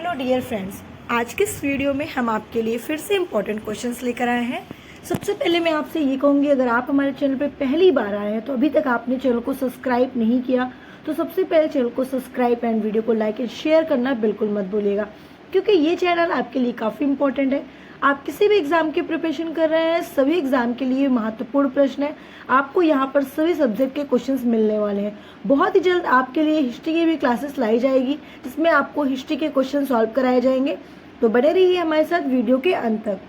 Hello dear friends, आज के इस वीडियो में हम आपके लिए फिर से इम्पोर्टेंट क्वेश्चंस लेकर आए हैं। सबसे पहले मैं आपसे ये कहूँगी, अगर आप हमारे चैनल पर पहली बार आए हैं तो अभी तक आपने चैनल को सब्सक्राइब नहीं किया तो सबसे पहले चैनल को सब्सक्राइब एंड वीडियो को लाइक एंड शेयर करना बिल्कुल मत भूलिएगा, क्योंकि ये चैनल आपके लिए काफ़ी इंपॉर्टेंट है। आप किसी भी एग्जाम की प्रिपरेशन कर रहे हैं, सभी एग्जाम के लिए महत्वपूर्ण प्रश्न है। आपको यहाँ पर सभी सब्जेक्ट के क्वेश्चंस मिलने वाले हैं। बहुत ही जल्द आपके लिए हिस्ट्री की भी क्लासेस लाई जाएगी, जिसमें आपको हिस्ट्री के क्वेश्चन सॉल्व कराए जाएंगे। तो बने रहिए हमारे साथ वीडियो के अंत तक।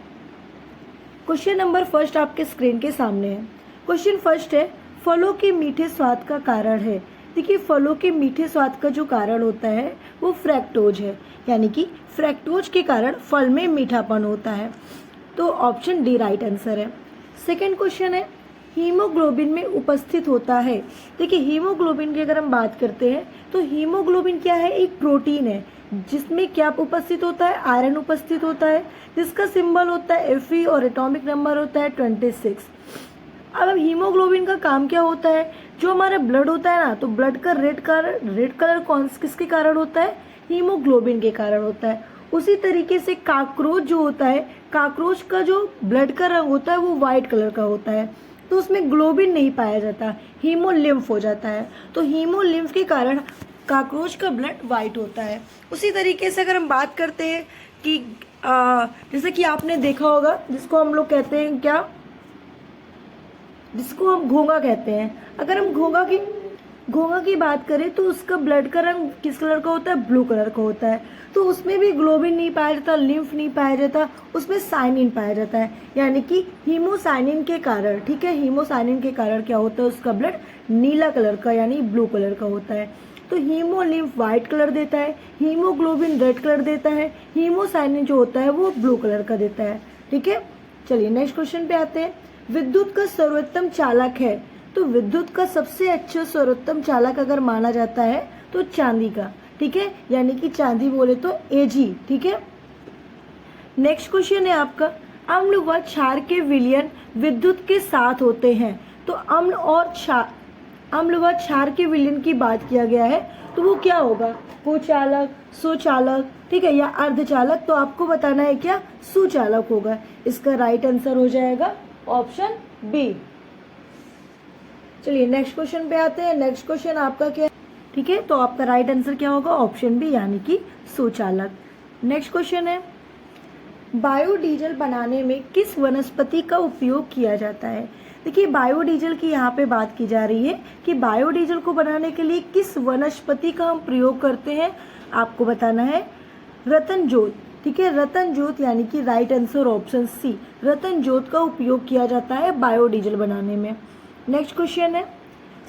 क्वेश्चन नंबर फर्स्ट आपके स्क्रीन के सामने है। क्वेश्चन फर्स्ट है, फलों के मीठे स्वाद का कारण है। देखिए, फलों के मीठे स्वाद का जो कारण होता है वो फ्रैक्टोज है, यानी कि फ्रैक्टोज के कारण फल में मीठापन होता है। तो ऑप्शन डी राइट आंसर है। सेकंड क्वेश्चन है, हीमोग्लोबिन में उपस्थित होता है। देखिए, हीमोग्लोबिन की अगर हम बात करते हैं तो हीमोग्लोबिन क्या है, एक प्रोटीन है जिसमें क्या उपस्थित होता है, आयरन उपस्थित होता है, जिसका सिंबल होता है Fe और एटॉमिक नंबर होता है 26। अब हीमोग्लोबिन का काम क्या होता है, जो हमारा ब्लड होता है ना, तो ब्लड का रेड कलर कौन किसके कारण होता है, हीमोग्लोबिन के कारण होता है। उसी तरीके से काकरोच जो होता है, काकरोच का जो ब्लड का रंग होता है वो व्हाइट कलर का होता है, तो उसमें ग्लोबिन नहीं पाया जाता, हीमोलिम्फ हो जाता है। तो हीमोलिम्फ के कारण काकरोच का ब्लड व्हाइट होता है। उसी तरीके से अगर हम बात करते हैं कि जैसे कि आपने देखा होगा, जिसको हम लोग कहते हैं क्या, जिसको हम घोंघा कहते हैं। अगर हम घोंघा की बात करें तो उसका ब्लड का रंग किस कलर का होता है, ब्लू कलर का होता है। तो उसमें भी ग्लोबिन नहीं पाया जाता, लिम्फ नहीं पाया जाता, उसमें साइनिन पाया जाता है, यानी कि हीमोसाइनिन के कारण। ठीक है, हीमोसाइनिन के कारण क्या होता है, उसका ब्लड नीला कलर का यानी ब्लू कलर का होता है। तो हीमोलिम्फ व्हाइट कलर देता है, हीमोग्लोबिन रेड कलर देता है, हीमोसाइनिन जो होता है वो ब्लू कलर का देता है। ठीक है, चलिए नेक्स्ट क्वेश्चन पे आते हैं। विद्युत का सर्वोत्तम चालक है। तो विद्युत का सबसे अच्छा सर्वोत्तम चालक अगर माना जाता है तो चांदी का। ठीक है, यानी कि चांदी बोले तो Ag। ठीक है, नेक्स्ट क्वेश्चन है आपका, अम्ल व क्षार के विलयन विद्युत के साथ होते हैं। तो अम्ल व क्षार के विलयन की बात किया गया है, तो वो क्या होगा, कुचालक, सुचालक, ठीक है, या अर्धचालक। तो आपको बताना है क्या, सुचालक होगा। इसका राइट आंसर हो जाएगा ऑप्शन बी। चलिए नेक्स्ट क्वेश्चन पे आते हैं। नेक्स्ट क्वेश्चन आपका क्या है, ठीक है, तो आपका राइट आंसर क्या होगा, ऑप्शन बी यानी कि सुचालक। नेक्स्ट क्वेश्चन है, बायोडीजल बनाने में किस वनस्पति का उपयोग किया जाता है। देखिए, बायोडीजल की यहाँ पे बात की जा रही है कि बायोडीजल को बनाने के लिए किस वनस्पति का हम प्रयोग करते हैं। आपको बताना है रतन जोत। ठीक है, रतन जोत यानी कि राइट आंसर ऑप्शन सी, रतन जोत का उपयोग किया जाता है बायोडीजल बनाने में। नेक्स्ट क्वेश्चन है,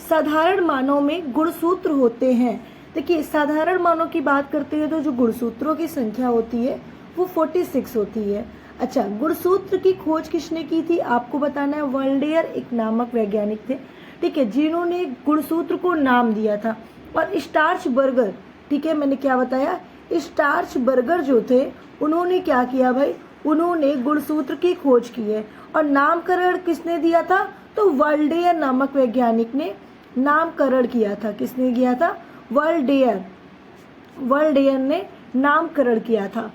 साधारण मानों में गुणसूत्र होते हैं। देखिए, साधारण मानों की बात करते हैं तो जो गुणसूत्रों की संख्या होती है वो 46 होती है। अच्छा, गुणसूत्र की खोज किसने की थी, आपको बताना है वर्ल्डेयर एक नामक वैज्ञानिक थे। ठीक है, जिन्होंने गुणसूत्र को नाम दिया था। और स्टार्च बर्गर, ठीक है, मैंने क्या बताया, स्टार्च बर्गर जो थे उन्होंने क्या किया भाई, उन्होंने गुणसूत्र की खोज की है। और नामकरण किसने दिया था, तो वर्ल्डेयर नामक वैज्ञानिक ने नामकरण किया था। किसने किया था, वर्ल्डेयर ने नामकरण किया था।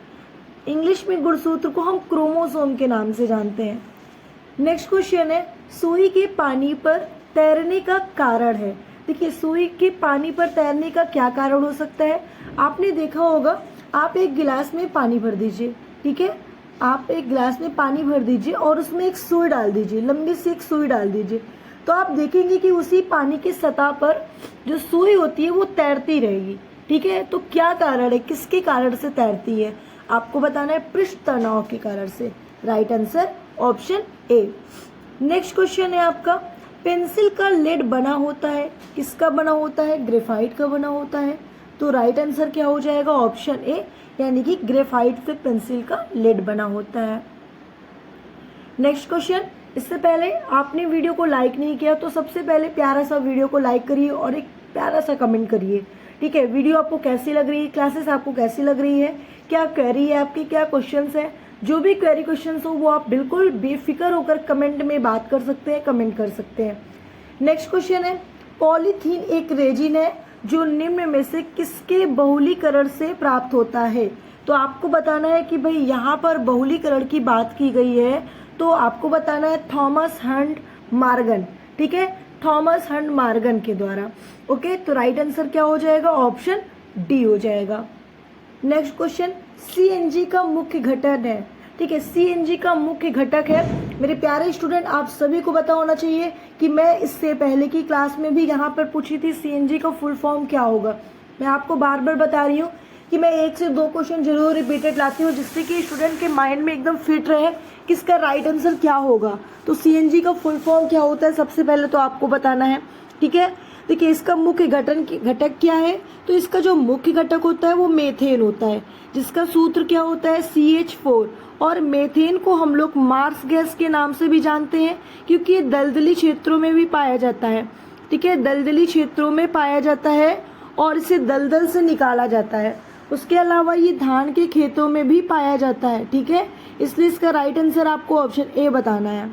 इंग्लिश में गुणसूत्र को हम क्रोमोसोम के नाम से जानते हैं। नेक्स्ट क्वेश्चन है, सुई के पानी पर तैरने का कारण है। देखिए, सुई के पानी पर तैरने का क्या कारण हो सकता है। आपने देखा होगा, आप एक गिलास में पानी भर दीजिए। ठीक है, आप एक गिलास में पानी भर दीजिए और उसमें एक सुई डाल दीजिए, लंबी सी एक सुई डाल दीजिए, तो आप देखेंगे कि उसी पानी की सतह पर जो सुई होती है वो तैरती रहेगी। ठीक है, तो क्या कारण है, किसके कारण से तैरती है, आपको बताना है पृष्ठ तनाव के कारण से। Right answer option A. Next question है आपका, पेंसिल का लेड बना होता है, किसका बना होता है, ग्रेफाइट का बना होता है। तो राइट आंसर क्या हो जाएगा, ऑप्शन ए, यानी कि ग्रेफाइट से पेंसिल का लेड बना होता है। नेक्स्ट क्वेश्चन, इससे पहले आपने वीडियो को लाइक नहीं किया तो सबसे पहले प्यारा सा वीडियो को लाइक करिए और एक प्यारा सा कमेंट करिए। ठीक है, वीडियो आपको कैसी लग रही है, क्लासेस आपको कैसी लग रही है, क्या क्वेरी है आपकी, क्या क्वेश्चंस है। जो भी क्वेरी क्वेश्चंस हो वो आप बिल्कुल बेफिक्र होकर कमेंट में बात कर सकते हैं, कमेंट कर सकते हैं। नेक्स्ट क्वेश्चन है, पॉलीथीन एक रेजिन है, जो निम्न में से किसके बहुलीकरण से प्राप्त होता है। तो आपको बताना है कि भाई यहाँ पर बहुलीकरण की बात की गई है, तो आपको बताना है थॉमस हंट मॉर्गन, ठीक है, थॉमस हंट मॉर्गन के द्वारा। ओके, तो राइट आंसर क्या हो जाएगा, ऑप्शन डी हो जाएगा। नेक्स्ट क्वेश्चन, सीएनजी का मुख्य घटक है, ठीक है, सीएनजी का मुख्य घटक है। मेरे प्यारे स्टूडेंट, आप सभी को पता होना चाहिए कि मैं इससे पहले की क्लास में भी यहाँ पर पूछी थी सीएनजी का फुल फॉर्म क्या होगा। मैं आपको बार बार बता रही हूँ कि मैं 1 से 2 क्वेश्चन जरूर रिपीटेड लाती हूँ, जिससे कि स्टूडेंट के माइंड में एकदम फिट रहे किसका राइट आंसर क्या होगा। तो सीएनजी का फुल फॉर्म क्या होता है, सबसे पहले तो आपको बताना है, ठीक है। देखिए, इसका मुख्य घटक क्या है, तो इसका जो मुख्य घटक होता है वो मेथेन होता है, जिसका सूत्र क्या होता है, CH4। और मेथेन को हम लोग मार्स गैस के नाम से भी जानते हैं, क्योंकि ये दलदली क्षेत्रों में भी पाया जाता है, ठीक है, दलदली क्षेत्रों में पाया जाता है और इसे दलदल से निकाला जाता है। उसके अलावा ये धान के खेतों में भी पाया जाता है, ठीक है, इसलिए इसका राइट आंसर आपको ऑप्शन ए बताना है।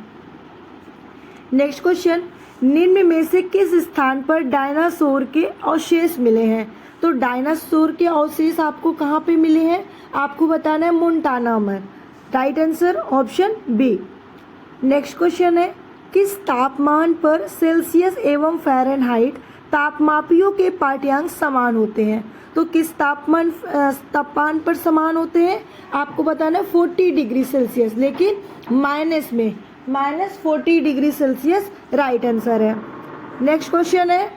नेक्स्ट क्वेश्चन, निम्न में से किस स्थान पर डायनासोर के अवशेष मिले हैं। तो डायनासोर के अवशेष आपको कहाँ पे मिले हैं, आपको बताना है मोन्टाना में। Right answer option B. Next question है, किस तापमान पर सेल्सियस एवं फ़ारेनहाइट तापमापियों के पाठ्यांक समान होते हैं। तो किस तापमान पर समान होते हैं, आपको बताना है 40 डिग्री सेल्सियस, लेकिन माइनस में, -40 डिग्री सेल्सियस राइट आंसर है। नेक्स्ट क्वेश्चन है,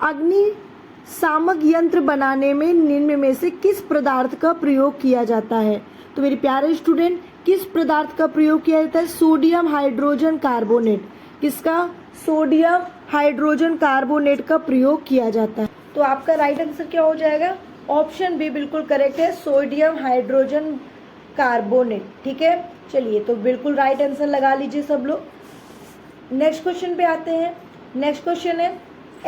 अग्निशामक यंत्र बनाने में निम्न में से किस पदार्थ का प्रयोग किया जाता है। तो मेरे प्यारे स्टूडेंट, किस पदार्थ का प्रयोग किया जाता है, सोडियम हाइड्रोजन कार्बोनेट। किसका, सोडियम हाइड्रोजन कार्बोनेट का प्रयोग किया जाता है। तो आपका राइट आंसर क्या हो जाएगा, ऑप्शन बी बिल्कुल करेक्ट है, सोडियम हाइड्रोजन कार्बोनेट, ठीक है। चलिए, तो बिल्कुल राइट आंसर लगा लीजिए सब लोग। नेक्स्ट क्वेश्चन पे आते हैं। नेक्स्ट क्वेश्चन है,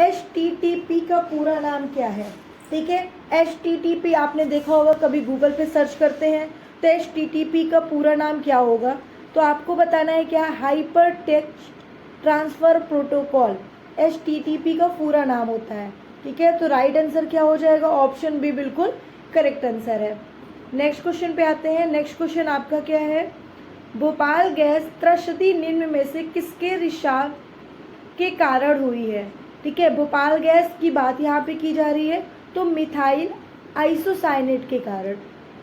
HTTP का पूरा नाम क्या है, ठीक है। HTTP आपने देखा होगा, कभी गूगल पे सर्च करते हैं तो HTTP का पूरा नाम क्या होगा। तो आपको बताना है क्या, hyper text transfer protocol, HTTP का पूरा नाम होता है, ठीक है। तो राइट आंसर क्या हो जाएगा, ऑप्शन बी बिल्कुल करेक्ट आंसर है। नेक्स्ट क्वेश्चन पे आते हैं। नेक्स्ट क्वेश्चन आपका क्या है, भोपाल गैस त्रस्ती निम्न में से किसके रिसाव के कारण हुई है, ठीक है। भोपाल गैस की बात यहाँ पे की जा रही है, तो मिथाइल आइसोसाइनेट के कारण,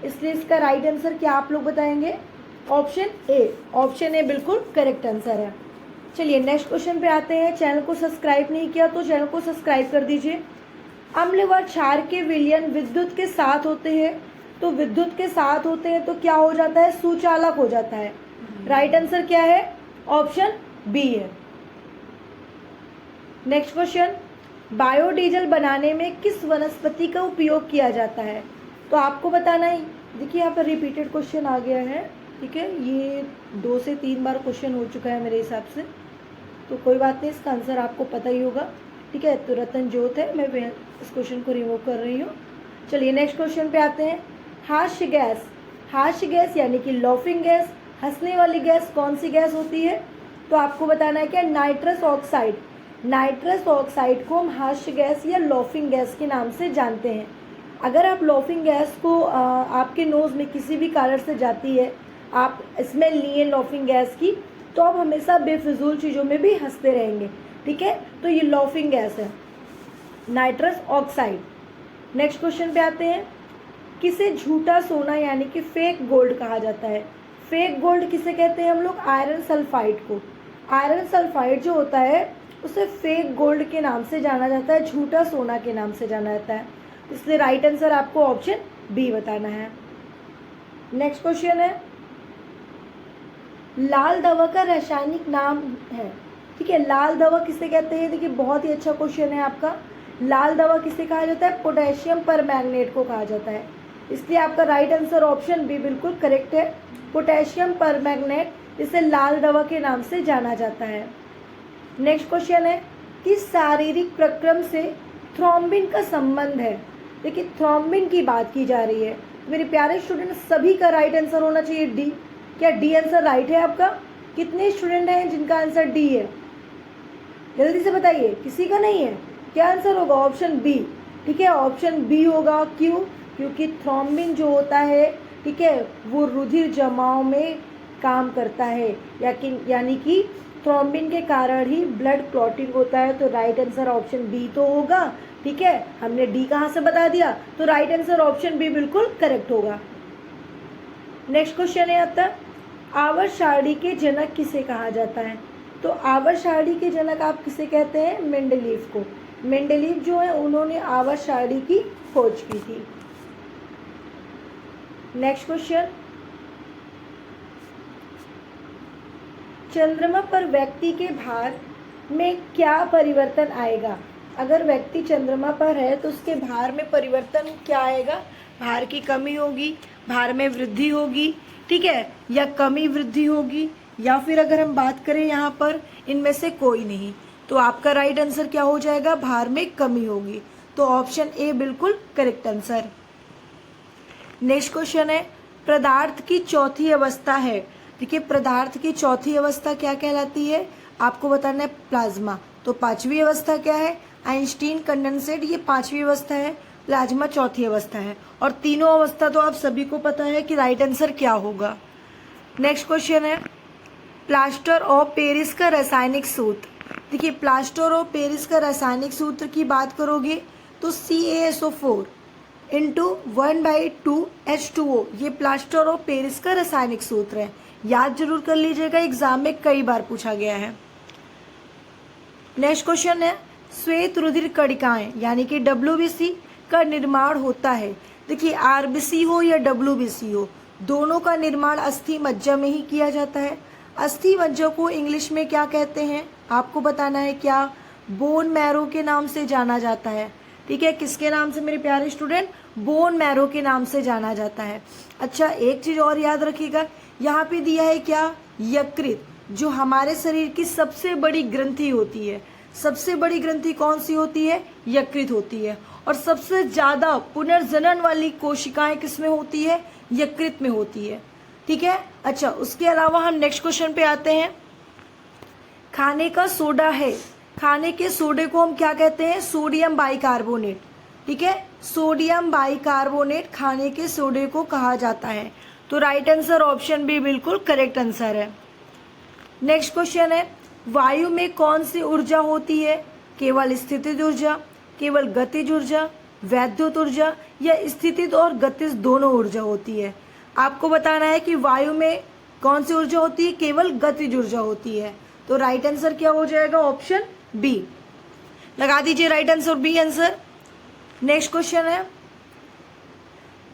इसलिए इसका राइट आंसर क्या आप लोग बताएंगे, ऑप्शन ए। ऑप्शन ए बिल्कुल करेक्ट आंसर है। चलिए, नेक्स्ट क्वेश्चन पे आते हैं। चैनल को सब्सक्राइब नहीं किया तो चैनल को सब्सक्राइब कर दीजिए। अम्ल व क्षार के विलयन विद्युत के साथ होते हैं, तो विद्युत के साथ होते हैं तो क्या हो जाता है, सुचालक हो जाता है। राइट आंसर क्या है, ऑप्शन बी है। नेक्स्ट क्वेश्चन, बायोडीजल बनाने में किस वनस्पति का उपयोग किया जाता है। तो आपको बताना है, देखिए यहाँ पर रिपीटेड क्वेश्चन आ गया है, ठीक है, ये 2 से 3 बार क्वेश्चन हो चुका है मेरे हिसाब से, तो कोई बात नहीं, इसका आंसर आपको पता ही होगा, ठीक है। तो रतन जोत है, मैं इस क्वेश्चन को रिमूव कर रही हूँ। चलिए, नेक्स्ट क्वेश्चन पे आते हैं। हास्य गैस यानी कि लॉफिंग गैस, हंसने वाली गैस कौन सी गैस होती है। तो आपको बताना है क्या, नाइट्रस ऑक्साइड। नाइट्रस ऑक्साइड को हम हास्य गैस या लॉफिंग गैस के नाम से जानते हैं। अगर आप लॉफिंग गैस को आपके नोज़ में किसी भी कारण से जाती है, आप स्मेल लिए लॉफिंग गैस की, तो आप हमेशा बेफिजूल चीज़ों में भी हंसते रहेंगे, ठीक है। तो ये लॉफिंग गैस है, नाइट्रस ऑक्साइड। नेक्स्ट क्वेश्चन पे आते हैं। किसे झूठा सोना यानी कि फेक गोल्ड कहा जाता है। फेक गोल्ड किसे कहते हैं हम लोग, आयरन सल्फाइड को। आयरन सल्फाइड जो होता है उसे फेक गोल्ड के नाम से जाना जाता है, झूठा सोना के नाम से जाना जाता है, इसलिए राइट आंसर आपको ऑप्शन बी बताना है। नेक्स्ट क्वेश्चन है, लाल दवा का रासायनिक नाम है, ठीक है। लाल दवा किसे कहते हैं, देखिए बहुत ही अच्छा क्वेश्चन है आपका। लाल दवा किसे कहा जाता है, पोटेशियम परमैंगनेट को कहा जाता है, इसलिए आपका राइट आंसर ऑप्शन बी बिल्कुल करेक्ट है, पोटेशियम परमैंगनेट, इसे लाल दवा के नाम से जाना जाता है। नेक्स्ट क्वेश्चन है, किस शारीरिक प्रक्रम से थ्रोम्बिन का संबंध है। देखिए, थ्रोम्बिन की बात की जा रही है, मेरे प्यारे स्टूडेंट, सभी का राइट आंसर होना चाहिए डी। क्या डी आंसर राइट है आपका, कितने स्टूडेंट हैं जिनका आंसर डी है, जल्दी से बताइए, किसी का नहीं है? क्या आंसर होगा? Option B. ठीक है, ऑप्शन बी होगा। क्यों? क्योंकि थ्रोम्बिन जो होता है, ठीक है, वो रुधिर जमाव में काम करता है, यानी कि थ्रोम्बिन के कारण ही ब्लड क्लॉटिंग होता है। तो राइट आंसर ऑप्शन बी तो होगा। ठीक है, हमने डी कहाँ से बता दिया, तो राइट आंसर ऑप्शन बी बिल्कुल करेक्ट होगा। नेक्स्ट क्वेश्चन है आता, आवर्त सारणी के जनक किसे कहा जाता है? तो आवर्त सारणी के जनक आप किसे कहते हैं? मेंडलीव को। मेंडलीव जो है उन्होंने आवर्त सारणी की खोज की थी। नेक्स्ट क्वेश्चन, चंद्रमा पर व्यक्ति के भार में क्या परिवर्तन आएगा? अगर व्यक्ति चंद्रमा पर है तो उसके भार में परिवर्तन क्या आएगा? भार की कमी होगी, भार में वृद्धि होगी, ठीक है, या कमी वृद्धि होगी, या फिर अगर हम बात करें यहाँ पर इनमें से कोई नहीं। तो आपका राइट आंसर क्या हो जाएगा? भार में कमी होगी। तो ऑप्शन ए बिल्कुल करेक्ट आंसर। नेक्स्ट क्वेश्चन है, पदार्थ की चौथी अवस्था है। देखिए, पदार्थ की चौथी अवस्था क्या कहलाती है? आपको बताना है प्लाज्मा। तो पांचवी अवस्था क्या है? आइंस्टीन कंडेंसेट, ये पांचवी अवस्था है। प्लाज्मा चौथी अवस्था है। और तीनों अवस्था तो आप सभी को पता है कि राइट आंसर क्या होगा। नेक्स्ट क्वेश्चन है, प्लास्टर ऑफ पेरिस का रासायनिक सूत्र। देखिए, प्लास्टर ऑफ पेरिस का रासायनिक सूत्र की बात करोगे तो CaSO4 इंटू 1/2H2O, ये प्लास्टर ऑफ पेरिस का रासायनिक सूत्र है। याद जरूर कर लीजिएगा, एग्जाम में कई बार पूछा गया है। नेक्स्ट क्वेश्चन है, श्वेत रुधिर कणिकाएं यानी कि WBC का निर्माण होता है। देखिए, RBC हो या WBC हो, दोनों का निर्माण अस्थि मज्जा में ही किया जाता है। अस्थि मज्जा को इंग्लिश में क्या कहते हैं? आपको बताना है क्या? बोन मैरो के नाम से जाना जाता है। ठीक है, किसके नाम से मेरे प्यारे स्टूडेंट? बोन मैरो के नाम से जाना जाता है। अच्छा, एक चीज और याद रखिएगा, यहाँ पे दिया है क्या? यकृत, जो हमारे शरीर की सबसे बड़ी ग्रंथि होती है। सबसे बड़ी ग्रंथि कौन सी होती है? यकृत होती है। और सबसे ज्यादा पुनर्जनन वाली कोशिकाएं किसमें होती है? यकृत में होती है। ठीक है, अच्छा, उसके अलावा हम नेक्स्ट क्वेश्चन पे आते हैं। खाने का सोडा है, खाने के सोडे को हम क्या कहते हैं? Sodium bicarbonate. ठीक है, सोडियम बाइकार्बोनेट खाने के सोडे को कहा जाता है। तो राइट आंसर ऑप्शन बी बिल्कुल करेक्ट आंसर है। नेक्स्ट क्वेश्चन है, वायु में कौन सी ऊर्जा होती है? केवल स्थितिज ऊर्जा, केवल गतिज ऊर्जा, वैद्युत ऊर्जा, या स्थितिज और गतिज दोनों ऊर्जा होती है? आपको बताना है कि वायु में कौन सी ऊर्जा होती है? केवल गतिज ऊर्जा होती है। तो राइट आंसर क्या हो जाएगा? Option B. लगा दीजिए right answer B answer. Next question है,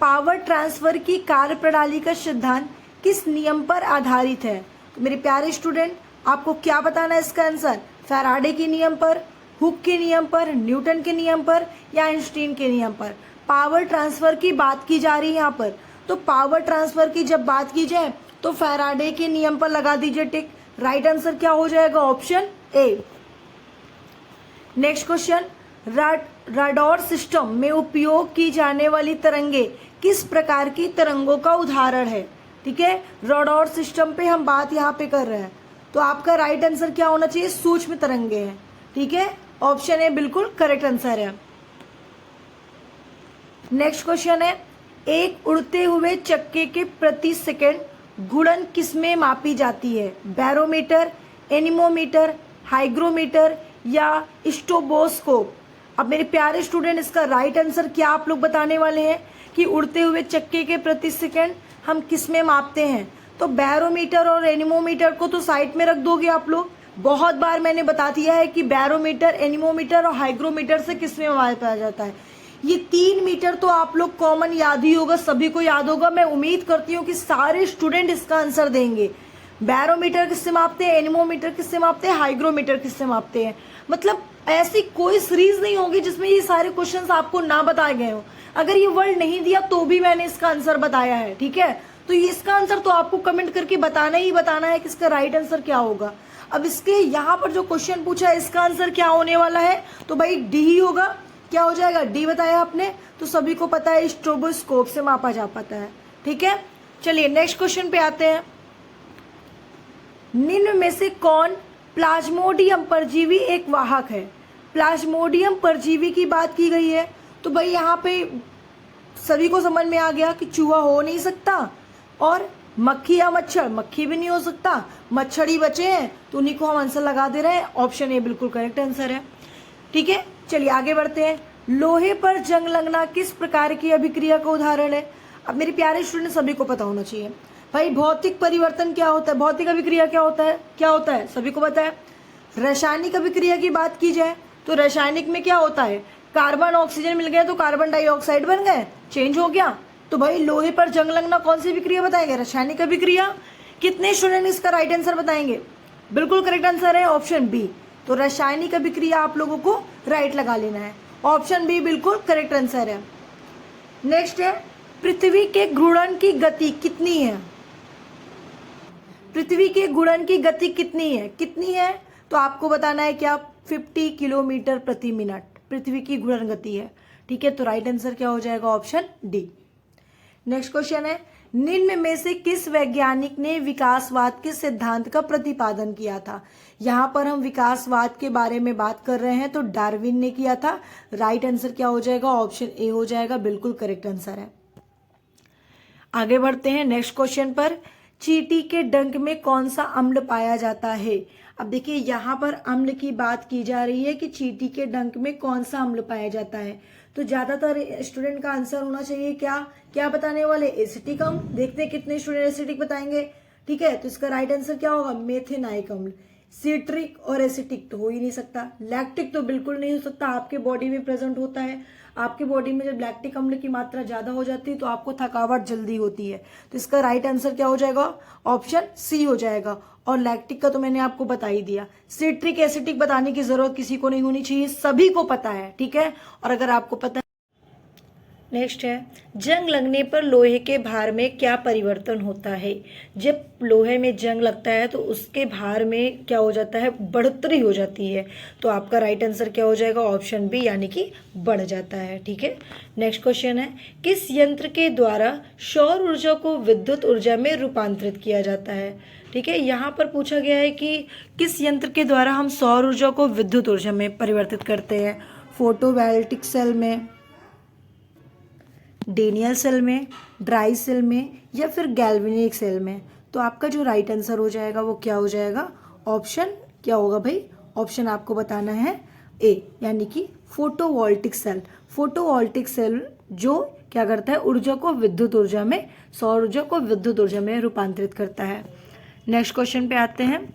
पावर ट्रांसफर की कार्य प्रणाली का सिद्धांत किस नियम पर आधारित है? तो मेरे प्यारे स्टूडेंट, आपको क्या बताना है इसका आंसर? फैराडे के नियम पर, हुक के नियम पर, न्यूटन के नियम पर, या आइंस्टीन के नियम पर? पावर ट्रांसफर की बात की जा रही है यहाँ पर। तो पावर ट्रांसफर की जब बात की जाए तो फैराडे के नियम पर लगा दीजिए टिक। राइट आंसर क्या हो जाएगा? Option A. Next question, radar system में उपयोग की जाने वाली तरंगे किस प्रकार की तरंगों का उदाहरण है? ठीक है, रडार सिस्टम पे हम बात यहाँ पे कर रहे हैं। तो आपका राइट आंसर क्या होना चाहिए? सूक्ष्म तरंगे हैं। ठीक है, ऑप्शन ए बिल्कुल करेक्ट आंसर है। नेक्स्ट क्वेश्चन है, एक उड़ते हुए चक्के के प्रति सेकंड गुणन किसमें मापी जाती है? बैरोमीटर, एनीमोमीटर, हाइग्रोमीटर, या स्ट्रोबोस्कोप? अब मेरे प्यारे स्टूडेंट, इसका राइट आंसर क्या आप लोग बताने वाले हैं कि उड़ते हुए चक्के के प्रति सेकंड हम किस में मापते हैं? तो बैरोमीटर और एनीमोमीटर को तो साइड में रख दोगे आप लोग। बहुत बार मैंने बता दिया है कि बैरोमीटर, एनीमोमीटर और हाइग्रोमीटर से किस में मापा जाता है। ये 3 मीटर तो आप लोग कॉमन याद ही होगा, सभी को याद होगा। मैं उम्मीद करती हूँ कि सारे स्टूडेंट इसका आंसर देंगे। बैरोमीटर किससे मापते हैं, एनीमोमीटर किससे मापते हैं, हाइग्रोमीटर किससे मापते हैं। मतलब ऐसी कोई सीरीज नहीं होगी जिसमें ये सारे क्वेश्चंस आपको ना बताए गए हो। अगर ये वर्ड नहीं दिया तो भी मैंने इसका आंसर बताया है। ठीक है, तो ये इसका आंसर तो आपको कमेंट करके बताना ही बताना है कि इसका राइट आंसर क्या होगा। अब इसके यहाँ पर जो क्वेश्चन पूछा है इसका आंसर क्या होने वाला है? तो भाई डी ही होगा। क्या हो जाएगा? डी बताया आपने, तो सभी को पता है स्ट्रोबोस्कोप से मापा जा पाता है। ठीक है, चलिए नेक्स्ट क्वेश्चन पे आते हैं। निम्न में से कौन प्लाज्मोडियम परजीवी एक वाहक है। प्लाज्मोडियम परजीवी की बात की गई है, तो भाई यहाँ पे सभी को समझ में आ गया कि चूहा हो नहीं सकता, और मक्खी या मच्छर, मक्खी भी नहीं हो सकता, मच्छर ही बचे हैं, तो उन्हीं को हम आंसर लगा दे रहे हैं। ऑप्शन ए बिल्कुल करेक्ट आंसर है। ठीक है, चलिए आगे बढ़ते हैं। लोहे पर जंग लगना किस प्रकार की अभिक्रिया का उदाहरण है? अब मेरे प्यारे स्टूडेंट सभी को पता होना चाहिए भाई, भौतिक परिवर्तन क्या होता है, भौतिक अभिक्रिया क्या होता है, क्या होता है सभी को पता है। रासायनिक अभिक्रिया की बात की जाए तो रासायनिक में क्या होता है, कार्बन ऑक्सीजन मिल गया तो कार्बन डाइऑक्साइड बन गए, चेंज हो गया। तो भाई लोहे पर जंग लगना कौन सी अभिक्रिया बताएंगे, रासायनिक अभिक्रिया। कितने स्टूडेंट इसका राइट आंसर बताएंगे? बिल्कुल करेक्ट आंसर है ऑप्शन बी। तो रासायनिक अभिक्रिया आप लोगों को राइट लगा लेना है, ऑप्शन बी बिल्कुल करेक्ट आंसर है। नेक्स्ट है, पृथ्वी के घूर्णन की गति कितनी है? पृथ्वी के घूर्णन की गति कितनी है? तो आपको बताना है क्या, 50 किलोमीटर प्रति मिनट पृथ्वी की घूर्णन गति है। ठीक है, तो राइट आंसर क्या हो जाएगा, ऑप्शन डी। नेक्स्ट क्वेश्चन है, निम्न में से किस वैज्ञानिक ने विकासवाद के सिद्धांत का प्रतिपादन किया था? यहाँ पर हम विकासवाद के बारे में बात कर रहे हैं, तो डार्विन ने किया था। राइट आंसर क्या हो जाएगा, ऑप्शन ए हो जाएगा, बिल्कुल करेक्ट आंसर है। आगे बढ़ते हैं नेक्स्ट क्वेश्चन पर। चींटी के डंक में कौन सा अम्ल पाया जाता है? अब देखिए यहाँ पर अम्ल की बात की जा रही है कि चींटी के डंक में कौन सा अम्ल पाया जाता है। तो ज्यादातर स्टूडेंट का आंसर होना चाहिए क्या, क्या बताने वाले, एसिटिक अम्ल। देखते हैं कितने स्टूडेंट एसिटिक बताएंगे। ठीक है, तो इसका राइट आंसर क्या होगा, मेथेनाइक अम्ल। सिट्रिक और एसिटिक तो हो ही नहीं सकता, लैक्टिक तो बिल्कुल नहीं हो सकता, आपके बॉडी में प्रेजेंट होता है। आपके बॉडी में जब लैक्टिक अम्ल की मात्रा ज्यादा हो जाती है तो आपको थकावट जल्दी होती है। तो इसका राइट आंसर क्या हो जाएगा, ऑप्शन सी हो जाएगा। और लैक्टिक का तो मैंने आपको बता ही दिया। सिट्रिक एसिटिक बताने की जरूरत किसी को नहीं होनी चाहिए, सभी को पता है। ठीक है, और अगर आपको पता है। नेक्स्ट है, जंग लगने पर लोहे के भार में क्या परिवर्तन होता है? जब लोहे में जंग लगता है तो उसके भार में क्या हो जाता है, बढ़ोतरी हो जाती है। तो आपका राइट आंसर क्या हो जाएगा, ऑप्शन बी, यानी कि बढ़ जाता है। ठीक है, नेक्स्ट क्वेश्चन है, किस यंत्र के द्वारा सौर ऊर्जा को विद्युत ऊर्जा में रूपांतरित किया जाता है? ठीक है, यहाँ पर पूछा गया है कि किस यंत्र के द्वारा हम सौर ऊर्जा को विद्युत ऊर्जा में परिवर्तित करते हैं। फोटोवोल्टिक सेल में, डेनियल सेल में, ड्राई सेल में, या फिर गैल्वेनिक सेल में। तो आपका जो राइट आंसर हो जाएगा वो क्या हो जाएगा, ऑप्शन क्या होगा भाई, ऑप्शन आपको बताना है ए, यानी कि फोटोवोल्टिक सेल। फोटोवोल्टिक सेल जो क्या करता है, ऊर्जा को विद्युत ऊर्जा में, सौर ऊर्जा को विद्युत ऊर्जा में रूपांतरित करता है। नेक्स्ट क्वेश्चन पे आते हैं,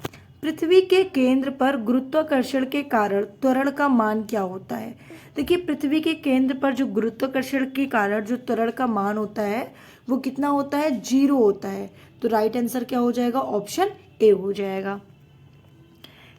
पृथ्वी के केंद्र पर गुरुत्वाकर्षण के कारण त्वरण का मान क्या होता है? देखिए पृथ्वी के केंद्र पर जो गुरुत्वाकर्षण के कारण जो त्वरण का मान होता है वो कितना होता है, 0 होता है। तो राइट आंसर क्या हो जाएगा, ऑप्शन ए हो जाएगा।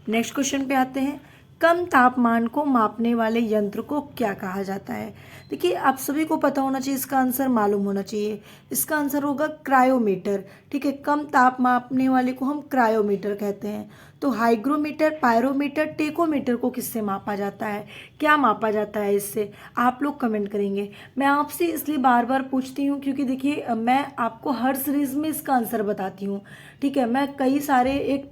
नेक्स्ट क्वेश्चन पे आते हैं, कम तापमान को मापने वाले यंत्र को क्या कहा जाता है? देखिए आप सभी को पता होना चाहिए, इसका आंसर मालूम होना चाहिए। इसका आंसर होगा क्रायोमीटर। ठीक है, कम ताप मापने वाले को हम क्रायोमीटर कहते हैं। तो हाइग्रोमीटर, पायरोमीटर, टेकोमीटर को किससे मापा जाता है, क्या मापा जाता है इससे? आप लोग कमेंट करेंगे। मैं आपसे इसलिए बार बार पूछती हूँ क्योंकि देखिए मैं आपको हर सीरीज में इसका आंसर बताती हूँ। ठीक है, मैं कई सारे एक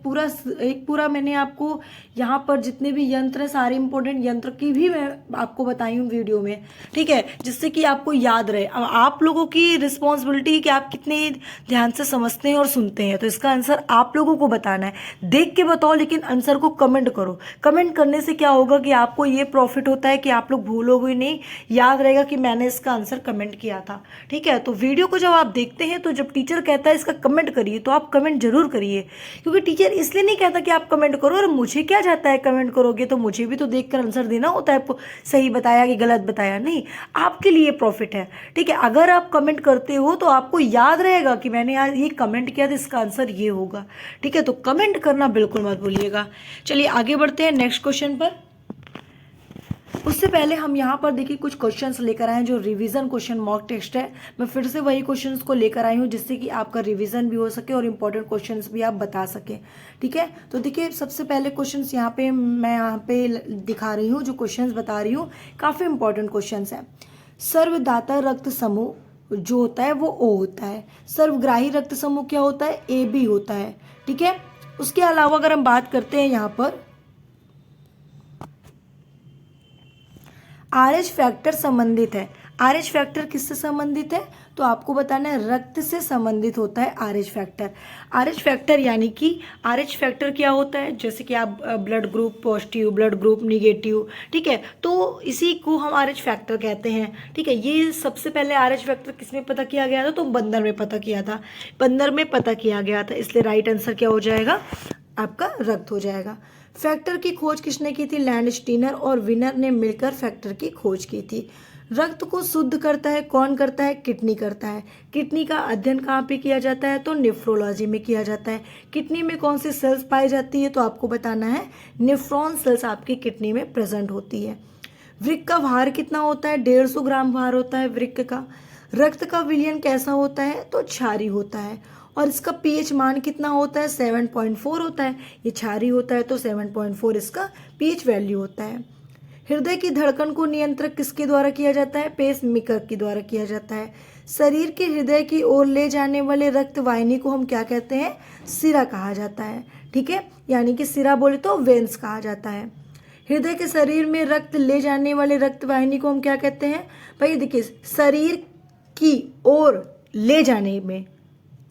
पूरा मैंने आपको यहाँ पर जितने भी यंत्र हैं, सारे इंपॉर्टेंट यंत्र की भी मैं आपको बताई हूँ वीडियो में। ठीक है, जिससे कि आपको याद रहे। अब आप लोगों की रिस्पॉन्सिबिलिटी कि आप कितने ध्यान से समझते हैं और सुनते हैं। तो इसका आंसर आप लोगों को बताना है, देख के बताओ लेकिन आंसर को कमेंट करो। कमेंट करने से क्या होगा कि आपको ये प्रॉफिट होता है कि आप लोग भूलोगे नहीं, याद रहेगा कि मैंने इसका आंसर कमेंट किया था। ठीक है, तो वीडियो को जब आप देखते हैं तो जब टीचर कहता है इसका कमेंट करिए तो आप कमेंट जरूर करिए, क्योंकि टीचर इसलिए नहीं कहता कि आप कमेंट करो और मुझे क्या जाता है, कमेंट करोगे तो मुझे भी तो देखकर आंसर देना होता है, आपको सही बताया कि गलत बताया। नहीं, आपके लिए प्रॉफिट है। ठीक है, अगर आप कमेंट करते हो तो आपको याद रहेगा कि मैंने आज ये कमेंट किया था, इसका आंसर ये होगा। ठीक है, तो कमेंट करना बिल्कुल मत भूलिएगा। चलिए आगे बढ़ते हैं नेक्स्ट क्वेश्चन पर। उससे पहले हम यहाँ पर देखिए कुछ क्वेश्चंस लेकर आए हैं जो रिवीजन क्वेश्चन मॉक टेस्ट है। मैं फिर से वही क्वेश्चंस को लेकर आई हूँ जिससे कि आपका रिवीजन भी हो सके और इंपॉर्टेंट क्वेश्चंस भी आप बता सके। ठीक है, तो देखिए सबसे पहले क्वेश्चंस यहाँ पे मैं यहाँ पे दिखा रही हूँ, जो क्वेश्चंस बता रही हूँ काफ़ी इंपॉर्टेंट क्वेश्चंस है। सर्वदाता रक्त समूह जो होता है वो ओ होता है। सर्वग्राही रक्त समूह क्या होता है, ए बी होता है। ठीक है, उसके अलावा अगर हम बात करते हैं यहाँ पर RH फैक्टर संबंधित है। RH फैक्टर किससे संबंधित है? तो आपको बताना है रक्त से संबंधित होता है RH फैक्टर। RH फैक्टर यानी कि RH फैक्टर क्या होता है, जैसे कि आप blood group positive, blood group negative, ठीक है, तो इसी को हम RH फैक्टर कहते हैं। ठीक है, ये सबसे पहले RH फैक्टर किसमें पता किया गया था? तो बंदर में पता किया था, बंदर में पता किया गया था, इसलिए राइट आंसर क्या हो जाएगा? आपका रक्त हो जाएगा। फैक्टर की खोज किसने की थी? लैंडस्टीनर और विनर ने मिलकर फैक्टर की खोज की थी। रक्त को शुद्ध करता है कौन करता है? किडनी करता है। किडनी का अध्ययन कहाँ पे किया जाता है? तो नेफ्रोलॉजी में किया जाता है। किडनी में कौन सी सेल्स पाई जाती है? तो आपको बताना है नेफ्रॉन सेल्स आपकी किडनी में प्रेजेंट होती है। वृक्क का भार कितना होता है? 150 ग्राम भार होता है वृक्क का। रक्त का विलयन कैसा होता है? तो क्षारीय होता है। और इसका पीएच मान कितना होता है? 7.4 होता है। ये क्षारीय होता है तो 7.4 इसका पीएच वैल्यू होता है। हृदय की धड़कन को नियंत्रित किसके द्वारा किया जाता है? पेस मेकर के द्वारा किया जाता है। शरीर के हृदय की ओर ले जाने वाले रक्त वाहिनी को हम क्या कहते हैं? सिरा कहा जाता है। ठीक है, यानी कि सिरा बोले तो वेन्स कहा जाता है। हृदय के शरीर में रक्त ले जाने वाले रक्त वाहिनी को हम क्या कहते हैं? भाई देखिए, शरीर की ओर ले जाने में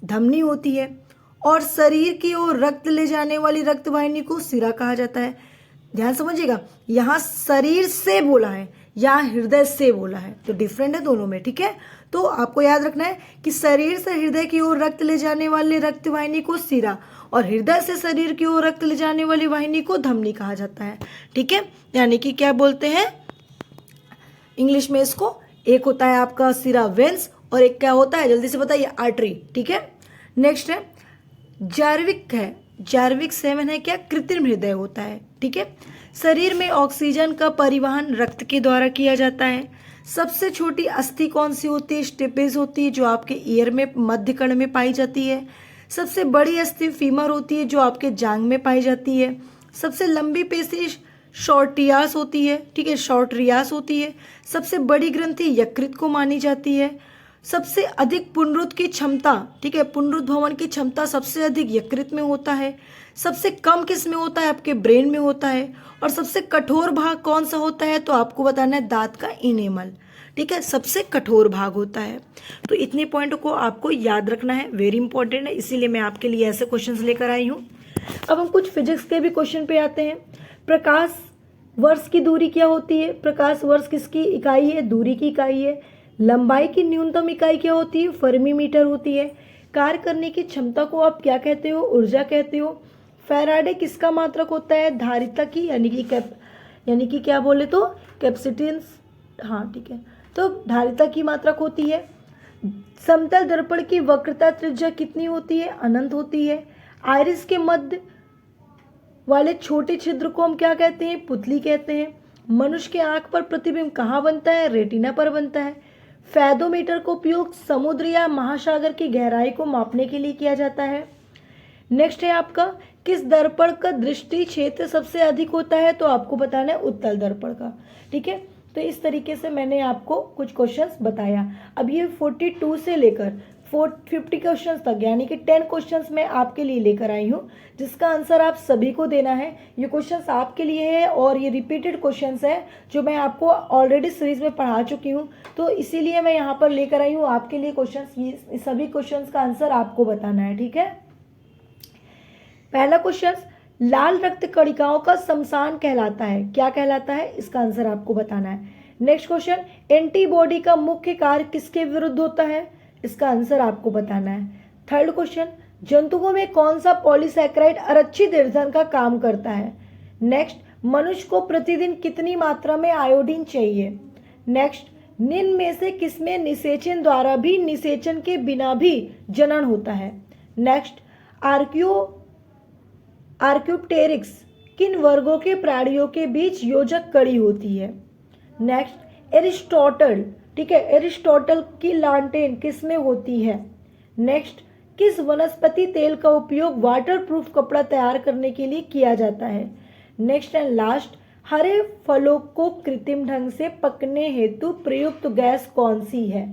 धमनी होती है और शरीर की ओर रक्त ले जाने वाली रक्त वाहिनी को सिरा कहा जाता है। ध्यान समझिएगा, यहाँ शरीर से बोला है, यहाँ हृदय से बोला है, तो डिफरेंट है दोनों में। ठीक है, तो आपको याद रखना है कि शरीर से हृदय की ओर रक्त ले जाने वाले रक्त वाहिनी को सिरा और हृदय से शरीर की ओर रक्त ले जाने वाली वाहिनी को धमनी कहा जाता है। ठीक है, यानी कि क्या बोलते हैं इंग्लिश में इसको? एक होता है आपका सिरा वेन्स और एक क्या होता है? जल्दी से बताइए, आर्टरी। ठीक है, नेक्स्ट है जार्विक है। जार्विक 7 है क्या? कृत्रिम हृदय होता है। ठीक है, शरीर में ऑक्सीजन का परिवहन रक्त के द्वारा किया जाता है। सबसे छोटी अस्थि कौन सी होती है? स्टेपेज होती है, जो आपके ईयर में मध्य कर्ण में पाई जाती है। सबसे बड़ी अस्थि फीमर होती है, जो आपके जांग में पाई जाती है। सबसे लंबी पेशी शॉर्ट रियास होती है। ठीक है, शॉर्ट रियास होती है। सबसे बड़ी ग्रंथि यकृत को मानी जाती है। सबसे अधिक पुनरुत्थ की क्षमता, ठीक है, पुनरुत्थ भवन की क्षमता सबसे अधिक यकृत में होता है। सबसे कम किस में होता है? आपके ब्रेन में होता है। और सबसे कठोर भाग कौन सा होता है? तो आपको बताना है दांत का इनेमल। ठीक है, सबसे कठोर भाग होता है। तो इतने पॉइंट को आपको याद रखना है, वेरी इंपॉर्टेंट है, इसीलिए मैं आपके लिए ऐसे क्वेश्चंस लेकर आई हूँ। अब हम कुछ फिजिक्स के भी क्वेश्चन पे आते हैं। प्रकाश वर्ष की दूरी क्या होती है? प्रकाश वर्ष किसकी इकाई है? दूरी की इकाई है। लंबाई की न्यूनतम इकाई क्या होती है? फर्मी मीटर होती है। कार्य करने की क्षमता को आप क्या कहते हो? ऊर्जा कहते हो। फैराडे किसका मात्रक होता है? धारिता की, यानी कि क्या बोले तो कैपेसिटेंस। हाँ ठीक है, तो धारिता की मात्रक होती है। समतल दर्पण की वक्रता त्रिज्या कितनी होती है? अनंत होती है। आइरिस के मध्य वाले छोटे छिद्र को हम क्या कहते हैं? पुतली कहते हैं। मनुष्य के आंख पर प्रतिबिंब कहाँ बनता है? रेटिना पर बनता है। फैदोमीटर का उपयोग समुद्र या महासागर की गहराई को मापने के लिए किया जाता है। नेक्स्ट है आपका, किस दर्पण का दृष्टि क्षेत्र सबसे अधिक होता है? तो आपको बताना है उत्तल दर्पण का। ठीक है, तो इस तरीके से मैंने आपको कुछ क्वेश्चंस बताया। अब ये 42 से लेकर 50 क्वेश्चंस तक, यानी कि 10 क्वेश्चंस मैं आपके लिए लेकर आई हूँ, जिसका आंसर आप सभी को देना है। ये क्वेश्चंस आपके लिए है और ये रिपीटेड क्वेश्चंस है जो मैं आपको ऑलरेडी सीरीज में पढ़ा चुकी हूँ, तो इसीलिए मैं यहाँ पर लेकर आई हूँ आपके लिए क्वेश्चंस। ये सभी क्वेश्चंस का आंसर आपको बताना है। ठीक है, पहला क्वेश्चन, लाल रक्त कणिकाओं का शमशान कहलाता है, क्या कहलाता है? इसका आंसर आपको बताना है। नेक्स्ट क्वेश्चन, एंटीबॉडी का मुख्य कार्य किसके विरुद्ध होता है? इसका आंसर आपको बताना है। थर्ड क्वेश्चन, जंतुओं में कौन सा पॉलीसैकेराइड आरक्षित ईंधन का काम करता है? नेक्स्ट, मनुष्य को प्रतिदिन कितनी मात्रा में आयोडीन चाहिए? नेक्स्ट, निम्न में से किसमें निषेचन द्वारा भी निषेचन के बिना भी जनन होता है? नेक्स्ट, आर्क्योप्टेरिक्स किन वर्गों के प्राणियों के बीच योजक कड़ी होती है? नेक्स्ट, एरिस्टोटल, ठीक है, एरिस्टोटल की लांटेन किसमें होती है? नेक्स्ट, किस वनस्पति तेल का उपयोग वाटरप्रूफ कपड़ा तैयार करने के लिए किया जाता है? नेक्स्ट एंड लास्ट, हरे फलों को कृत्रिम ढंग से पकने हेतु प्रयुक्त गैस कौन सी है?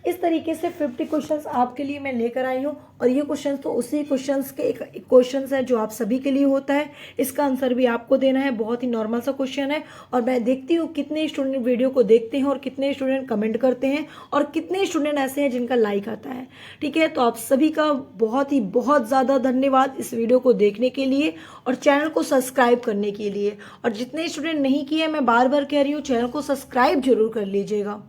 इस तरीके से 50 क्वेश्चंस आपके लिए मैं लेकर आई हूँ और ये क्वेश्चंस तो उसी क्वेश्चंस के एक क्वेश्चंस है जो आप सभी के लिए होता है। इसका आंसर भी आपको देना है, बहुत ही नॉर्मल सा क्वेश्चन है। और मैं देखती हूँ कितने स्टूडेंट वीडियो को देखते हैं और कितने स्टूडेंट कमेंट करते हैं और कितने स्टूडेंट ऐसे हैं जिनका लाइक आता है। ठीक है, तो आप सभी का बहुत ज़्यादा धन्यवाद इस वीडियो को देखने के लिए और चैनल को सब्सक्राइब करने के लिए। और जितने स्टूडेंट नहीं किए, मैं बार बार कह रही हूँ, चैनल को सब्सक्राइब जरूर कर लीजिएगा।